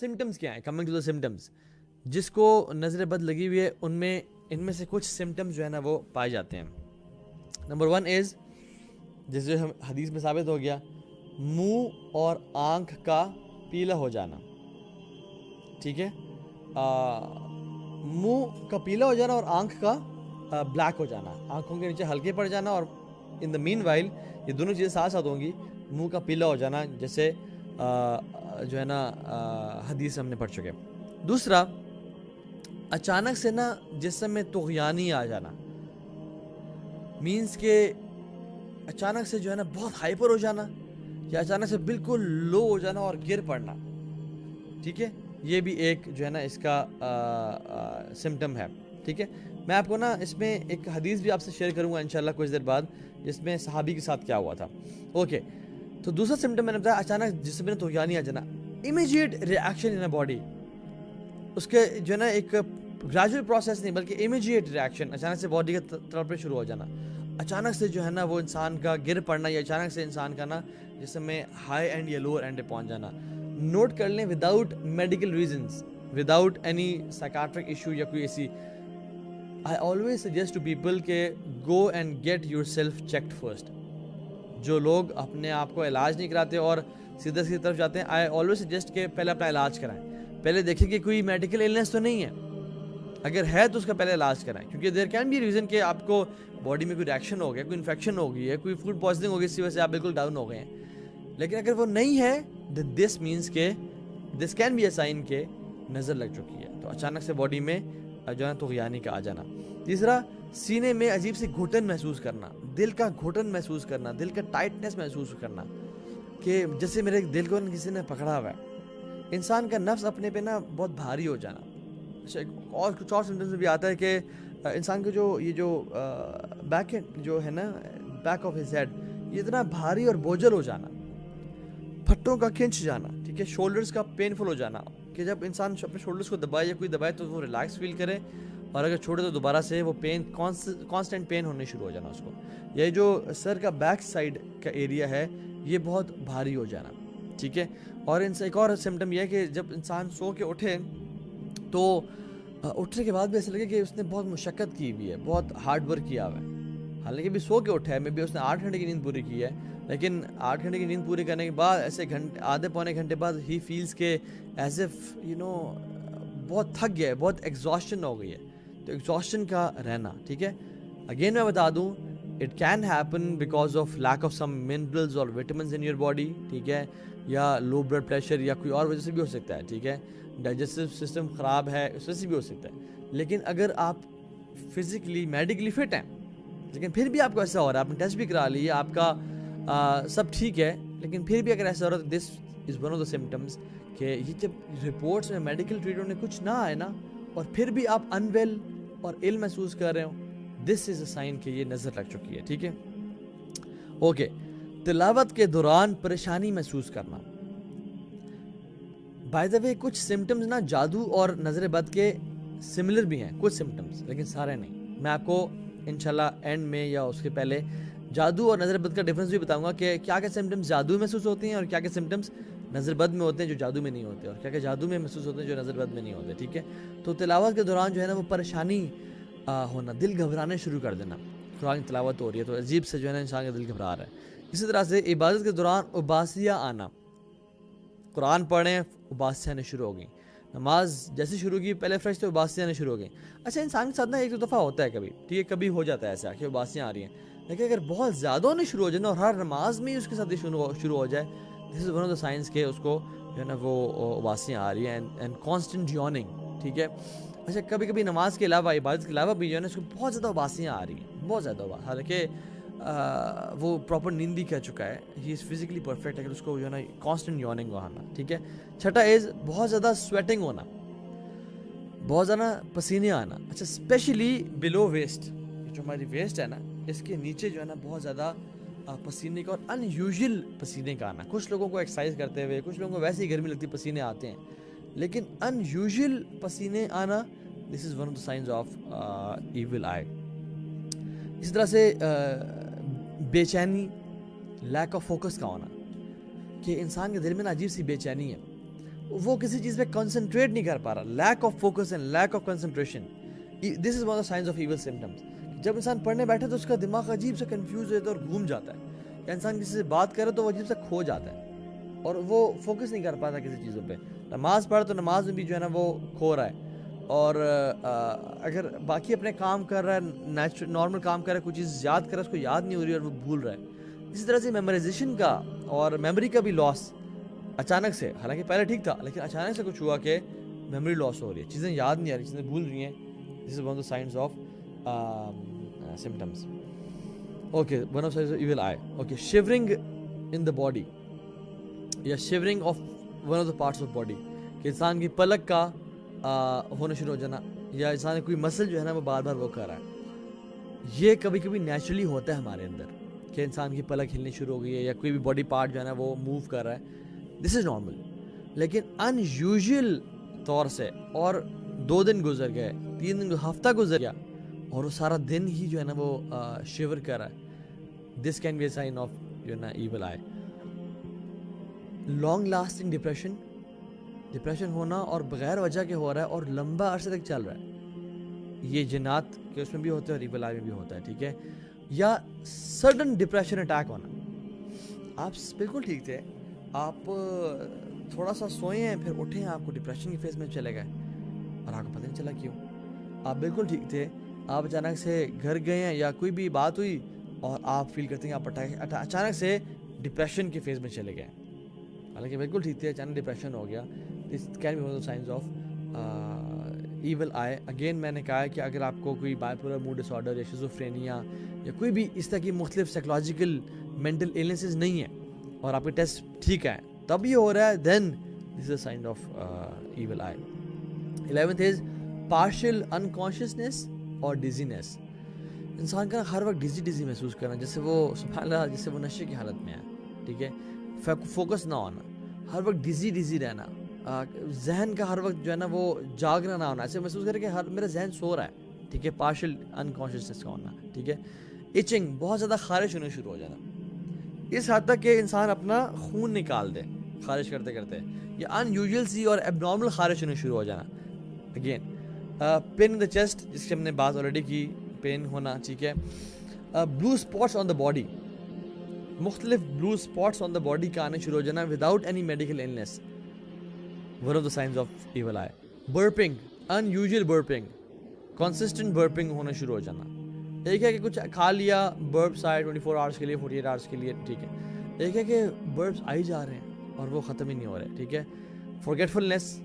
Symptoms کیا ہیں؟ Coming to the symptoms, جس کو نظر بد لگی ہوئی ہے ان میں سے کچھ سمٹمز جو ہے نا وہ پائے جاتے ہیں. نمبر 1 از، جیسے حدیث میں ثابت ہو گیا، منہ اور آنکھ کا پیلا ہو جانا. ٹھیک ہے، منہ کا پیلا ہو جانا اور آنکھ کا بلیک ہو جانا، آنکھوں کے نیچے ہلکے پڑ جانا، اور ان دا مین وائل یہ دونوں چیزیں ساتھ ساتھ ہوں گی. منہ کا پیلا ہو جانا جیسے جو ہے نا حدیث ہم نے پڑھ چکے. دوسرا، اچانک سے نا جسم میں طغیانی آ جانا، مینس کہ اچانک سے جو ہے نا بہت ہائپر ہو جانا، یا اچانک سے بالکل لو ہو جانا اور گر پڑنا. ٹھیک ہے، یہ بھی ایک جو ہے نا اس کا سمٹم ہے. ٹھیک ہے، میں آپ کو نا اس میں ایک حدیث بھی آپ سے شیئر کروں گا انشاءاللہ کچھ دیر بعد، جس میں صحابی کے ساتھ کیا ہوا تھا. اوکے، تو دوسرا سمٹم میں نے بتایا اچانک جسم میں طغیانی آ جانا، immediate reaction in a body. اس کے جو ہے نا ایک گریجول پروسیس نہیں بلکہ امیجیٹ ریئیکشن، اچانک سے باڈی کا تڑپنا شروع ہو جانا، اچانک سے جو ہے نا وہ انسان کا گر پڑنا، یا اچانک سے انسان کا نا جسم میں ہائی اینڈ یا لوور اینڈ پہ پہنچ جانا. نوٹ کر لیں، without medical reasons, without any psychiatric issue یا کوئی ایسی. I always suggest to people کہ go and get yourself checked first. جو لوگ اپنے آپ کو علاج نہیں کراتے اور سیدھا سیدھی طرف جاتے ہیں، I always suggest کہ پہلے اپنا علاج کرائیں، پہلے دیکھیں کہ کوئی میڈیکل illness تو نہیں ہے، اگر ہے تو اس کا پہلے علاج کرائیں، کیونکہ دیر کین بی ریزن کہ آپ کو باڈی میں کوئی ریئیکشن ہو گیا، کوئی انفیکشن ہو گئی ہے، کوئی فوڈ پوائزننگ ہو گئی، اس کی وجہ سے آپ بالکل ڈاؤن ہو گئے ہیں. لیکن اگر وہ نہیں ہے دس مینس کہ this can be a sign کہ نظر لگ چکی ہے. تو اچانک سے باڈی میں جو ہے طغیانی کا آ جانا. تیسرا، سینے میں عجیب سی گھٹن محسوس کرنا، دل کا گھٹن محسوس کرنا، دل کا ٹائٹنس محسوس کرنا، کہ جیسے میرے دل کو کسی نے پکڑا ہوا ہے. انسان کا نفس اپنے پہ نا بہت بھاری ہو جانا. اور کچھ اور سمٹمز بھی آتا ہے کہ انسان کو جو بیک جو ہے نا بیک آف ہز ہیڈ، یہ اتنا بھاری اور بوجھل ہو جانا، پھٹوں کا کھنچ جانا. ٹھیک ہے، شولڈرز کا پینفل ہو جانا، کہ جب انسان اپنے شولڈرز کو دبائے یا کوئی دبائے تو وہ ریلیکس فیل کرے، اور اگر چھوڑے تو دوبارہ سے وہ پین کانسٹنٹ پین ہونے شروع ہو جانا اس کو. یہ جو سر کا بیک سائڈ کا ایریا ہے یہ بہت بھاری ہو جانا. ٹھیک ہے، اور ان سے ایک اور سمٹم یہ ہے کہ جب انسان سو کے اٹھے تو اٹھنے کے بعد بھی ایسا لگے کہ اس نے بہت مشقت کی ہوئی ہے، بہت ہارڈ ورک کیا ہوا ہے. حالانکہ بھی سو کے اٹھا ہے، میں بھی اس نے 8 گھنٹے کی نیند پوری کی ہے، لیکن 8 گھنٹے کی نیند پوری کرنے کے بعد ایسے آدھے پونے گھنٹے بعد ہی فیلز کے ایز ایف بہت تھک گیا ہے، بہت ایگزاسشن ہو گئی ہے. تو ایگزاسشن کا رہنا. ٹھیک ہے، اگین میں بتا دوں، it can happen because of lack of some minerals اور وٹامنز ان یور باڈی. ٹھیک ہے، یا لو بلڈ پریشر یا کوئی اور وجہ سے بھی ہو سکتا ہے. ٹھیک ہے، ڈائجسٹو سسٹم خراب ہے اس وجہ سے بھی ہو سکتا ہے. لیکن اگر آپ فزیکلی میڈیکلی فٹ ہیں لیکن پھر بھی آپ کو ایسا ہو رہا ہے، آپ نے ٹیسٹ بھی کرا لی، آپ کا سب ٹھیک ہے، لیکن پھر بھی اگر ایسا ہو رہا ہے تو this is one of the symptoms کہ یہ جب رپورٹس میں میڈیکل ٹریٹمنٹ میں کچھ نہ آئے نا اور پھر بھی آپ انویل اور ill محسوس کر رہے ہو، دس از اے سائن کہ یہ نظر لگ چکی ہے. ٹھیک ہے، اوکے. تلاوت کے دوران پریشانی محسوس کرنا. بائی دا وے کچھ سمٹمز نا جادو اور نظر بد کے سملر بھی ہیں، کچھ سمٹمز، لیکن سارے نہیں. میں آپ کو انشاءاللہ اینڈ میں یا اس کے پہلے جادو اور نظر بد کا ڈفرنس بھی بتاؤں گا کہ کیا کیا سمٹمز جادو میں محسوس ہوتے ہیں اور کیا کیا سمٹمز نظر بد میں ہوتے ہیں جو جادو میں نہیں ہوتے، اور کیا کیا جادو میں محسوس ہوتے ہیں جو نظر بد میں نہیں ہوتے. ٹھیک ہے، تو تلاوت کے دوران جو ہے نا وہ پریشانی ہونا، دل گھبرانے شروع کر دینا. قرآن کی تلاوت ہو رہی ہے تو عجیب سے جو ہے نا انسان کا دل گھبرا رہا ہے. اسی طرح سے عبادت کے دوران اباسیاں آنا، قرآن پڑھیں اباسیاں آنے شروع ہو گئیں، نماز جیسے شروع کی پہلے فریش تو اباسیاں آنے شروع ہو گئیں. اچھا، انسان کے ساتھ نا ایک دو دفعہ ہوتا ہے کبھی، ٹھیک ہے، کبھی ہو جاتا ہے ایسا کہ اباسیاں آ رہی ہیں، لیکن اگر بہت زیادہ ہونے شروع ہو جائے نا اور ہر نماز میں ہی اس کے ساتھ شروع ہو جائے، this is one of the signs کہ اس کو جو ہے نا وہ اباسیاں آ رہی ہیں اینڈ کانسٹنٹ یوننگ. ٹھیک ہے، اچھا کبھی کبھی نماز کے علاوہ عبادت کے علاوہ بھی جو ہے نا اس کو بہت زیادہ اباسیاں آ رہی ہیں، بہت زیادہ. حالانکہ وہ پراپر نیند بھی کر چکا ہے، ہی از فزیکلی پرفیکٹ، اگر اس کو جو ہے نا کانسٹنٹ یوننگ آنا. ٹھیک ہے، چھٹا از بہت زیادہ سویٹنگ ہونا، بہت زیادہ پسینے آنا. اچھا، اسپیشلی بلو ویسٹ، جو ہماری ویسٹ ہے نا اس کے نیچے جو ہے نا بہت زیادہ پسینے کا اور ان یوزول پسینے کا آنا. کچھ لوگوں کو ایکسرسائز کرتے ہوئے، کچھ لوگوں کو ویسے ہی گرمی لگتی پسینے آتے ہیں، لیکن ان یوزول پسینے آنا this is one of the signs of evil eye. اسی طرح سے بے چینی، لیک آف فوکس کا ہونا، کہ انسان کے دل میں نا عجیب سی بے چینی ہے، وہ کسی چیز پہ کنسنٹریٹ نہیں کر پا رہا, lack of focus and lack of concentration. This is one of signs of evil symptoms. جب انسان پڑھنے بیٹھے تو اس کا دماغ عجیب سے کنفیوز ہو جاتا ہے اور گھوم جاتا ہے, یا انسان کسی سے بات کرے تو وہ عجیب سے کھو جاتا ہے اور وہ فوکس نہیں کر پاتا کسی چیزوں پہ. نماز پڑھ تو نماز میں بھی جو ہے نا وہ کھو رہا ہے, اور اگر باقی اپنے کام کر رہا ہے, نارمل کام کر رہا ہے, کوئی چیز یاد کر رہا ہے, اس کو یاد نہیں ہو رہی اور وہ بھول رہا ہے. اسی طرح سے میمورائزیشن کا اور میموری کا بھی لاس اچانک سے, حالانکہ پہلے ٹھیک تھا لیکن اچانک سے کچھ ہوا کہ میموری لاس ہو رہی ہے, چیزیں یاد نہیں آ رہی, چیزیں بھول رہی ہیں. This is one of the signs of symptoms. Okay, one of signs of evil eye. Okay, shivering in the body یا shivering of one of the parts of body, کہ انسان کی پلک کا ہونا شروع ہو جانا, یا انسان کوئی مسل جو ہے نا وہ بار بار وہ کر رہا ہے. یہ کبھی کبھی نیچرلی ہوتا ہے ہمارے اندر کہ انسان کی پلک ہلنی شروع ہو گئی ہے یا کوئی بھی باڈی پارٹ جو ہے نا وہ موو کر رہا ہے. دس از نارمل. لیکن ان یوزول طور سے اور 2 دن گزر گئے, 3 دن, ہفتہ گزر گیا اور وہ سارا دن ہی جو ہے نا وہ شیور کر رہا ہے, this can be a sign of جو ہے نا evil eye. Long lasting depression ہونا اور بغیر وجہ کے ہو رہا ہے اور لمبا عرصے تک چل رہا ہے. یہ جنات کے اس میں بھی ہوتا ہے اور ایول آئی میں بھی ہوتا ہے, ٹھیک ہے. یا سڈن ڈپریشن اٹیک ہونا, آپ بالکل ٹھیک تھے, آپ تھوڑا سا سوئے ہیں, پھر اٹھے ہیں, آپ کو ڈپریشن کی فیز میں چلے گئے اور آپ کو پتہ نہیں چلا کیوں. آپ بالکل ٹھیک تھے, آپ اچانک سے گھر گئے ہیں یا کوئی بھی بات ہوئی اور آپ فیل کرتے ہیں آپ اچانک سے ڈپریشن کی فیز میں چلے گئے, حالانکہ بالکل ٹھیک تھے, اچانک ڈپریشن ہو گیا. This can be one of signs of evil eye. Again میں نے کہا کہ اگر آپ کو کوئی بائیپولر موڈ ڈس آرڈر یا شیزوفرینیا یا کوئی بھی اس طرح کی مختلف سائیکولوجیکل مینٹل ایلنسز نہیں ہیں اور آپ کے ٹیسٹ ٹھیک ہے تب یہ ہو رہا ہے, then this is a sign of evil eye. 11th is partial unconsciousness اور ڈیزینس. انسان کا ہر وقت ڈیزی محسوس کرنا, جیسے وہ سبحان اللہ جیسے وہ نشے کی حالت میں ہے, ٹھیک ہے. فوکس نہ ہونا, ہر وقت ڈیزی رہنا, ذہن کا ہر وقت جو ہے نا وہ جاگنا نہ ہونا, ایسے محسوس کرے کہ میرا ذہن سو رہا ہے, ٹھیک ہے. پارشل انکانشیسنیس کا ہونا, ٹھیک ہے. ایچنگ, بہت زیادہ خارش ہونے شروع ہو جانا, اس حد تک کہ انسان اپنا خون نکال دے خارش کرتے کرتے, یا ان یوزول سی اور ایب نارمل خارش ہونے شروع ہو جانا. Again pain in the chest, جس کی ہم نے بات آلریڈی کی, پین ہونا, ٹھیک ہے. بلو اسپاٹس آن دا باڈی, مختلف بلو اسپاٹس آن دا باڈی کا آنے شروع ہو جانا without any medical illness, one of the signs of evil eye. Burping, unusual burping, consistent burping ہونا شروع ہو جانا. ایک ہے کہ کچھ کھا لیا, برپس آئے 24 آورس کے لیے, 48 آورس کے لیے, ٹھیک ہے. ایک ہے کہ برپس آئی جا رہے ہیں اور وہ ختم ہی نہیں ہو رہے, ٹھیک ہے. فورگیٹفلنس,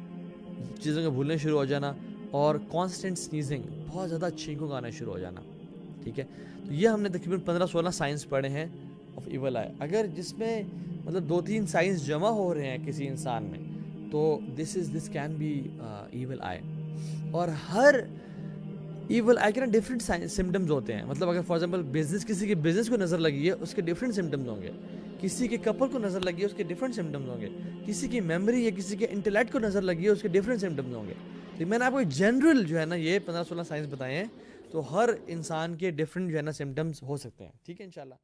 چیزوں کو بھولنے شروع ہو جانا, اور کانسٹنٹ سنیزنگ, بہت زیادہ چھینکوں کا آنا شروع ہو جانا, ٹھیک ہے. تو یہ ہم نے تقریباً 15-16 سائنس پڑھے ہیں آف ایول آئی. اگر جس میں مطلب 2-3 سائنس جمع ہو رہے ہیں کسی انسان میں, تو دس کین بی ایول آئی. اور ہر ایول آئی کے نا ڈفرینٹ سمٹمز ہوتے ہیں. مطلب اگر فار ایگزامپل کسی کے بزنس کو نظر لگی ہے, اس کے ڈفرینٹ سمٹمز ہوں گے. کسی کے کپل کو نظر لگی ہے, اس کے ڈفرینٹ سمٹمز ہوں گے. کسی کی میموری یا کسی کے انٹلیکٹ کو نظر لگی ہے, اس کے ڈفرینٹ سمٹمز ہوں گے. تو میں نے آپ کو جنرل جو ہے نا یہ 15-16 سائنس بتائے ہیں, تو ہر انسان کے ڈفرینٹ جو ہے نا سمٹمز ہو سکتے ہیں, ٹھیک ہے انشاءاللہ.